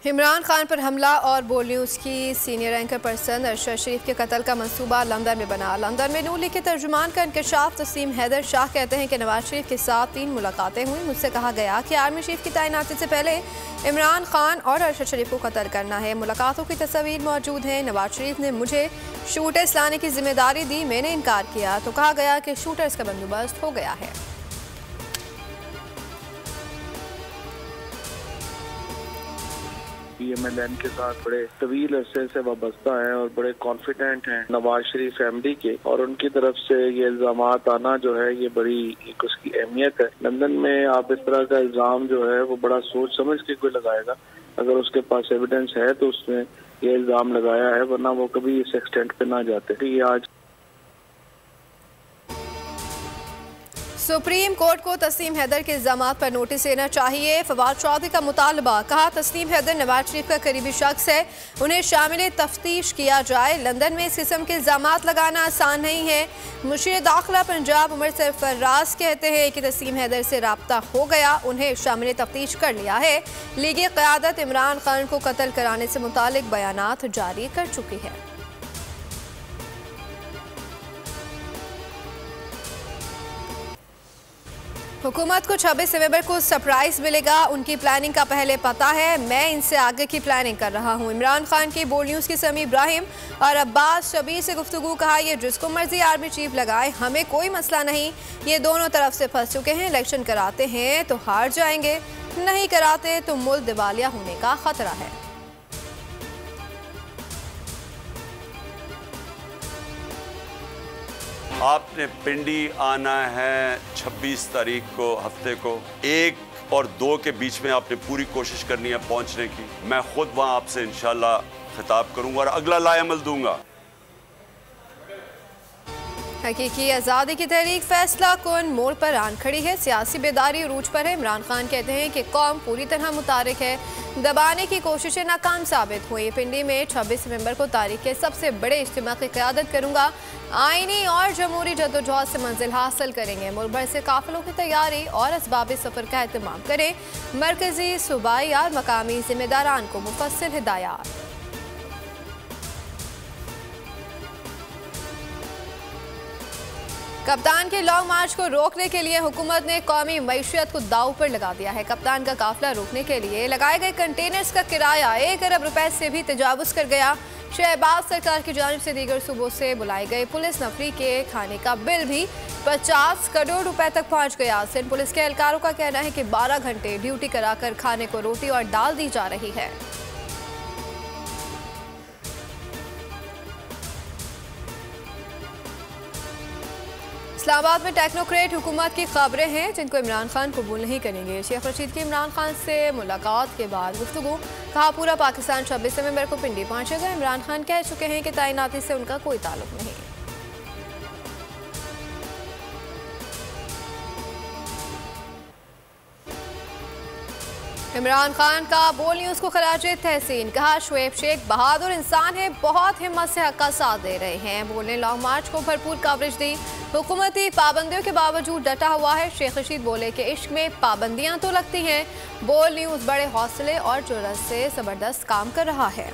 इमरान खान पर हमला और बोल न्यूज़ की सीनियर एंकर पर्सन अरशद शरीफ के कत्ल का मंसूबा लंदन में बना। लंदन में नून लीग के तर्जुमान का इंकशाफ। तस्लीम हैदर शाह कहते हैं कि नवाज शरीफ के साथ 3 मुलाकातें हुई। मुझसे कहा गया कि आर्मी चीफ की तैनाती से पहले इमरान खान और अरशद शरीफ को कत्ल करना है। मुलाकातों की तस्वीर मौजूद हैं। नवाज शरीफ ने मुझे शूटर्स लाने की जिम्मेदारी दी, मैंने इनकार किया तो कहा गया कि शूटर्स का बंदोबस्त हो गया है। PMLN के साथ बड़े तवील अरसे से वाबस्ता है और बड़े कॉन्फिडेंट हैं नवाज शरीफ फैमिली के, और उनकी तरफ से ये इल्जामात आना जो है ये बड़ी एक उसकी अहमियत है। लंदन में आप इस तरह का इल्जाम जो है वो बड़ा सोच समझ के कोई लगाएगा, अगर उसके पास एविडेंस है तो उसने ये इल्जाम लगाया है, वरना वो कभी इस एक्सटेंट पे ना जाते। ये आज सुप्रीम कोर्ट को तस्लीम हैदर के इल्जामात पर नोटिस देना चाहिए। फवाद चौधरी का मुतालबा। कहा तस्लीम हैदर नवाज शरीफ का करीबी शख्स है, उन्हें शामिल तफ्तीश किया जाए। लंदन में इस किस्म के इल्जामात लगाना आसान नहीं है। मुशीर दाखिला पंजाब उमर सरफराज कहते हैं कि तस्लीम हैदर से रब्ता हो गया, उन्हें शामिल तफ्तीश कर लिया है। लीग क़यादत इमरान खान को कत्ल कराने से मुतालिक बयानात जारी कर चुकी है। हुकूमत को 26 नवंबर को सरप्राइज मिलेगा, उनकी प्लानिंग का पहले पता है, मैं इनसे आगे की प्लानिंग कर रहा हूं। इमरान खान की बोल न्यूज़ की समी इब्राहिम और अब्बास शबीर से गुफ्तगू। कहा ये जिसको मर्जी आर्मी चीफ लगाए, हमें कोई मसला नहीं, ये दोनों तरफ से फंस चुके हैं। इलेक्शन कराते हैं तो हार जाएंगे, नहीं कराते तो मुल्क दिवालिया होने का खतरा है। आपने पिंडी आना है 26 तारीख को, हफ्ते को 1 और 2 के बीच में आपने पूरी कोशिश करनी है पहुंचने की। मैं खुद वहां आपसे इंशाल्लाह खिताब करूंगा और अगला लाएमल दूंगा। हकीकी आज़ादी की तहरीक फैसला कुन मोड़ पर आन खड़ी है, सियासी बेदारी अरूज पर है। इमरान खान कहते हैं कि कौम पूरी तरह मुतारिक है, दबाने की कोशिशें नाकाम साबित हुई। पिंडी में 26 नवंबर को तारीख के सबसे बड़े इज्तिमा की क़यादत करूंगा, आईनी और जमहूरी जद्दोजहद से मंजिल हासिल करेंगे। मुल्क भर से काफिलों की तैयारी और असबाब सफ़र का एहतमाम करें। मरकजी सूबाई और मकामी जिम्मेदारान को मुफस्सिल हिदायत। कप्तान के लॉन्ग मार्च को रोकने के लिए हुकूमत ने कौमी मईशियत को दाव पर लगा दिया है। कप्तान का काफिला रोकने के लिए लगाए गए कंटेनर्स का किराया 1 अरब रुपए से भी तजावुज कर गया। शहबाज सरकार की जानिब से दीगर सूबों से बुलाए गए पुलिस नफरी के खाने का बिल भी 50 करोड़ रुपए तक पहुंच गया। सिंध पुलिस के एहलकारों का कहना है कि 12 घंटे ड्यूटी कराकर खाने को रोटी और दाल दी जा रही है। इस्लामाबाद में टेक्नोक्रेट हुकूमत की खबरें हैं जिनको इमरान खान कबूल नहीं करेंगे। शेख रशीद की इमरान खान से मुलाकात के बाद गुफ्तगू। कहा पूरा पाकिस्तान 26 नवंबर को पिंडी पहुंचेगा। इमरान खान कह चुके हैं कि तैनाती से उनका कोई ताल्लुक नहीं। इमरान खान का बोल न्यूज़ को खराजे तहसीन। कहा शुएब शेख बहादुर इंसान है, बहुत हिम्मत से हक का साथ दे रहे हैं। बोलने लॉन्ग मार्च को भरपूर कवरेज दी, हुकूमती पाबंदियों के बावजूद डटा हुआ है। शेख रशीद बोले कि इश्क में पाबंदियां तो लगती हैं, बोल न्यूज़ बड़े हौसले और जुर्रत से ज़बरदस्त काम कर रहा है।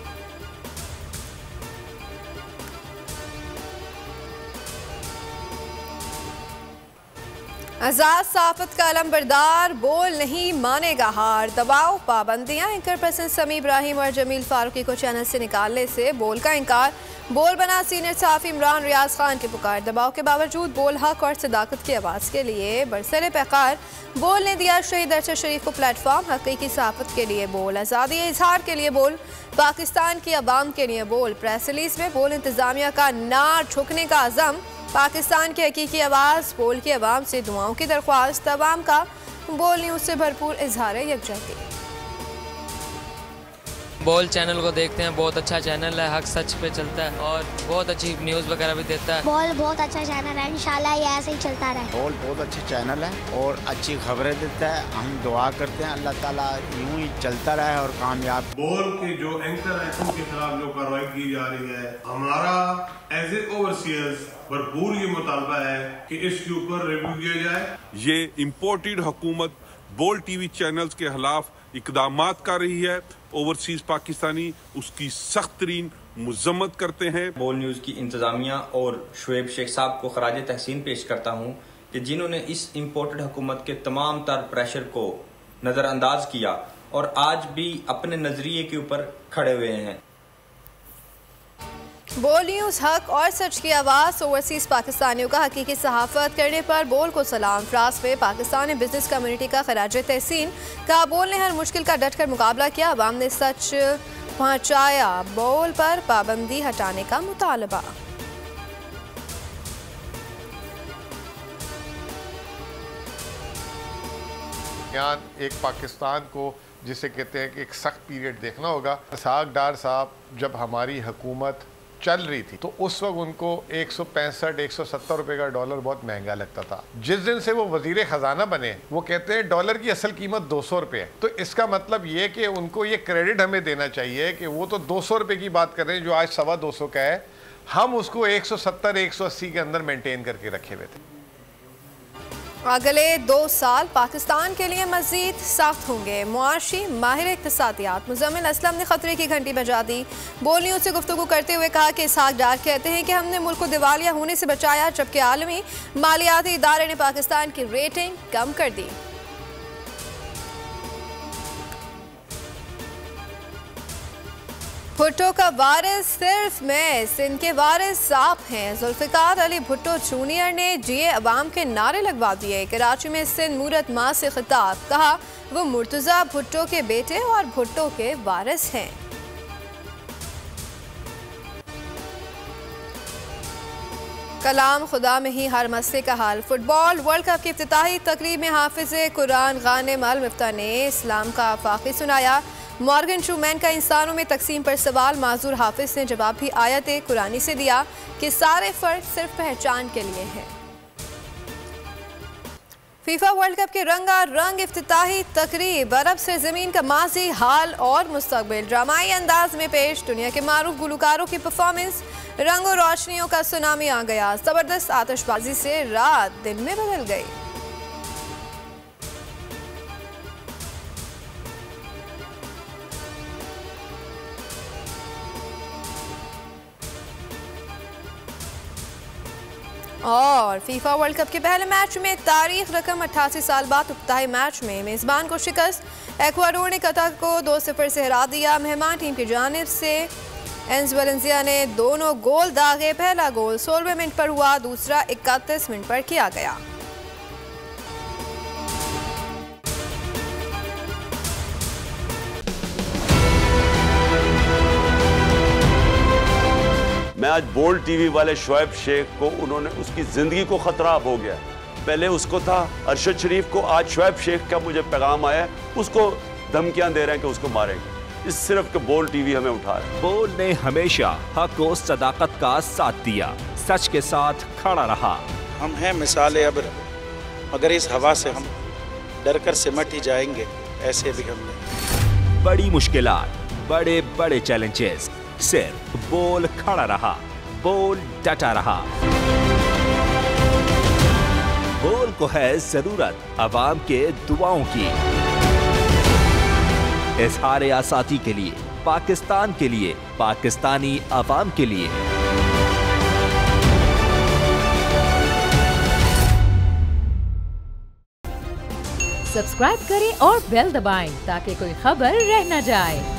आज़ाद साफत का अलमबरदार, बोल नहीं मानेगा हार। दबाव पाबंदियां, एंकर पर्सन समी इब्राहिम और जमील फारूकी को चैनल से निकालने से बोल का इनकार। बोल बना सीनियर सहाफ़ी इमरान रियाज खान की पुकार। दबाव के बावजूद बोल हक और सदाकत की आवाज़ के लिए बरसरे पैकार। बोल ने दिया शहीद अरशद शरीफ को प्लेटफॉर्म। हकीकी सहाफ़त के लिए बोल, आज़ादी इजहार के लिए बोल, पाकिस्तान की अवाम के लिए बोल। प्रेस रिलीज में बोल इंतज़ामिया का ना झुकने का अज़म, पाकिस्तान की हकीकी आवाज़, बोल की आवाम से दुआओं की दरख्वास्त। अवाम का बोल न्यूज़ से भरपूर इजहार यकजहती। बोल चैनल को देखते हैं, बहुत अच्छा चैनल है, हक सच पे चलता है और बहुत अच्छी न्यूज़ वगैरह भी देता है। बोल बहुत अच्छा चैनल है, इंशाल्लाह ये ऐसे ही चलता रहे। बोल बहुत अच्छे चैनल है और अच्छी खबरें देता है। हम दुआ करते हैं अल्लाह ताला यूं ही चलता रहे और कामयाब। बोल के जो एंकर है उनके खिलाफ जो कार्रवाई की जा रही है, हमारा एज ए ओवरसीयर्स भरपूर ये मुतालबा है कि इसके ऊपर रिव्यू किया जाए। ये इम्पोर्टेड हुकूमत बोल्ड टीवी चैनल्स के खिलाफ इकदामात कर रही है। ओवरसीज पाकिस्तानी उसकी सख्त तरीन मजम्मत करते हैं। बोल्ड न्यूज़ की इंतज़ामिया और शुएब शेख साहब को खराज तहसीन पेश करता हूँ कि जिन्होंने इस इम्पोर्टेड हुकूमत के तमाम तर प्रेशर को नज़रअंदाज किया और आज भी अपने नजरिए के ऊपर खड़े हुए हैं। बोल्ड न्यूज़ हक और सच की आवाज़। ओवरसीज पाकिस्तानियों का हकीकी सहाफत करने पर बोल्ड को सलाम। फ्रांस में पाकिस्तानी बिजनेस कम्युनिटी का खराज तहसीन। कहा बोल्ड ने हर मुश्किल का डट कर मुकाबला किया, अवाम ने सच पहुंचाया। बोल्ड पर पाबंदी हटाने का मुतालबा। एक पाकिस्तान को जिसे कहते हैं कि एक सख्त पीरियड देखना होगा। इसहाक डार साहब जब हमारी हुकूमत चल रही थी तो उस वक्त उनको 165-170 रुपए का डॉलर बहुत महंगा लगता था। जिस दिन से वो वजीर खजाना बने वो कहते हैं डॉलर की असल कीमत 200 रुपये है। तो इसका मतलब ये कि उनको ये क्रेडिट हमें देना चाहिए कि वो तो 200 रुपये की बात कर रहे हैं जो आज 225 का है, हम उसको 170-180 के अंदर मेंटेन करके रखे हुए थे। अगले 2 साल पाकिस्तान के लिए मजीद सख्त होंगे। मुआशी माहिर इक्तिसादियात मुजम्मिल असलम ने खतरे की घंटी बजा दी। बोल्ड न्यूज़ से गुफ्तगू करते हुए कहा कि इसहाक डार कहते हैं कि हमने मुल्क को दिवालिया होने से बचाया, जबकि आलमी मालियाती इदारे ने पाकिस्तान की रेटिंग कम कर दी। भुट्टो का वारिस सिर्फ मैं, सिंध के वारिस आप हैं। जुल्फिकार अली भुट्टो जूनियर ने जिए अवाम के नारे लगवा दिए। कराची में सिंध मूरत मां से खिताब, कहा वो मुर्तजा भुट्टो के बेटे और भुट्टो के वारिस हैं। कलाम खुदा में ही हर मसले का हाल। फुटबॉल वर्ल्ड कप की इफ्तिताही तकरीब में हाफिज कुरान गानिम अल मुफ्ता ने इस्लाम का फाक़ी सुनाया। मॉर्गन ट्रूमैन का इंसानों में तकसीम पर सवाल, माजूर हाफिज ने जवाब भी आयत कुरानी से दिया कि सारे फर्क सिर्फ पहचान के लिए हैं। फीफा वर्ल्ड कप के रंगारंग इफ्तिताही तकरीब, अरब से ज़मीन का माजी, हाल और मुस्तकबिल ड्रामाई अंदाज में पेश। दुनिया के मारूफ गुलकारों की परफॉर्मेंस, रंग और रोशनियों का सुनामी आ गया। जबरदस्त आतिशबाजी से रात दिन में बदल गई। और फीफा वर्ल्ड कप के पहले मैच में तारीख रकम 88 साल बाद इफ्तिताही मैच में मेज़बान को शिकस्त। एक्वाडोर ने कतर को 2-0 से हरा दिया। मेहमान टीम की जानिब से एंस वलेंसिया ने दोनों गोल दागे। पहला गोल 16वें मिनट पर हुआ, दूसरा 31 मिनट पर किया गया। मैं आज बोल्ड टीवी वाले शुएब शेख को, उन्होंने उसकी जिंदगी को खतरा हो गया। पहले उसको था अरशद शरीफ को, आज शुएब शेख का मुझे पैगाम आया, उसको धमकियां दे रहे हैं कि उसको मारेंगे। इस सिर्फ के बोल्ड टीवी हमें उठा रहा है। बोल्ड ने हमेशा हक और सदाकत का साथ दिया, सच के साथ खड़ा रहा। हम हैं मिसाल अब्र, मगर इस हवा से हम डर कर सिमट ही जाएंगे, ऐसे भी हमने। बड़ी मुश्किलात, बड़े बड़े चैलेंजेस, सिर्फ बोल्ड खड़ा रहा, बोल्ड डटा रहा। बोल्ड को है जरूरत अवाम के दुआओं की। इजहार आसाती के लिए, पाकिस्तान के लिए, पाकिस्तानी अवाम के लिए। सब्सक्राइब करें और बेल दबाएं ताकि कोई खबर रह न जाए।